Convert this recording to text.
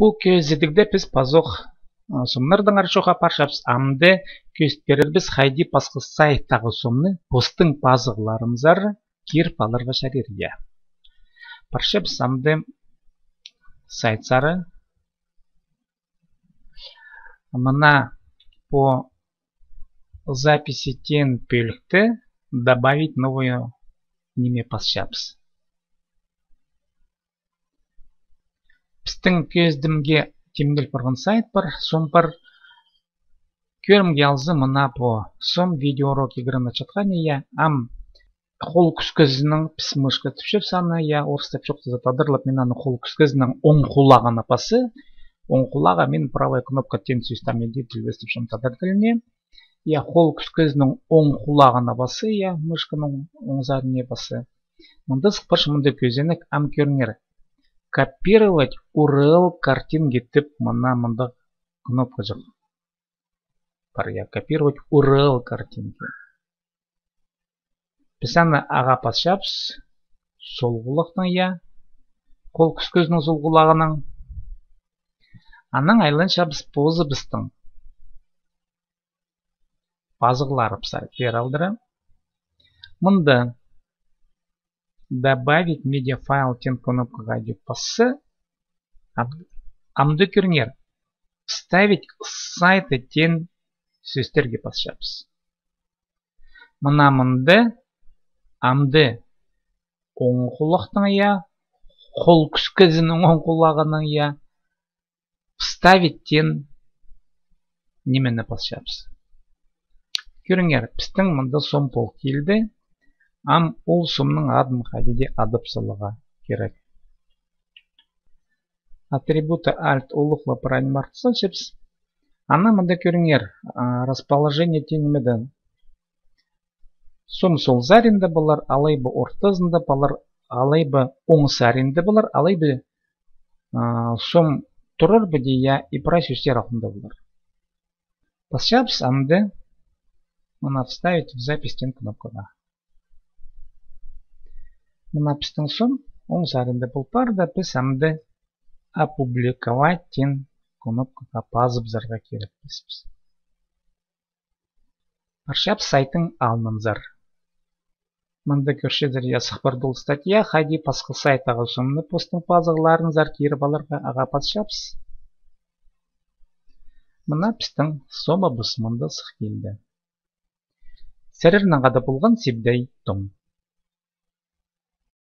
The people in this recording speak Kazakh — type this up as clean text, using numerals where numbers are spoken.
Bu közledigde biz pazok somlardan arşoqa parşaps amde köstberер biz haydi pasqı saytағы somны postың pazıqlarımızar kir palırga şarirge. Parşaps amde saytsары мына по записи тен бөлікті добавить новую неме пасшапс. Біздің көздімге темдел барған сайт бар, сон бар көрімге алзы мына по сом видеоуроки игры начаткания ам қол күскізінің піс мышқы түпшіп саны я орыстап жоқты затадырлап мен аны қол күскізінің оң құлағына пасы оң құлаға мен правая кнопка тен сүйстамен дейті өстіп шымтадар тіліне я қол күскізінің оң құлағына басы я мышқының оң задіне басы мұнды сықпырш мұнды көзенік ам көрінер копировать URL картинки тип мында кнопка жоқ бар я копировать URL картинки біз аны аға пасшапс сол құлақтың я қол күскізінің сол құлағының аның айлын шабыс позы біздің пазықлары пысайт бер алдыры мұнды добавить медиафайл тен кнопкаға деп басы амды көрінер вставить сайты тен сөздерге пасшапс мына мұнды амды оң құлақтың я қол күскізінің оң құлағының я вставить тен немені пасшапс көрінер біздің мұнды сом пол келді ам ол сомның адын қадеде адып салыға керек атрибуты alt олықла правильно артысын шепс аны мұнда көрінер расположение тенемеді сом сол заринді болар алайбы ортызында болар алайбы оң саринді болар алайбы сом тұрыр біде я и прайс үстер алтында болар пасшапс амды мұна вставить в запись тен кнопкаға мына біздің сом оң заринді бұл парда біз амды опубликовать тен кнопкаға пазып зарға керек біз паршап сайтың алынымзар мұнда көршедер я сықпардол статья хайди пасқы сайтағы сомны постың пазығыларын зар керіп аларға аға пасшапс мына біздің сома бұс мұнда сық келді сәрірнің ғада болған себдей том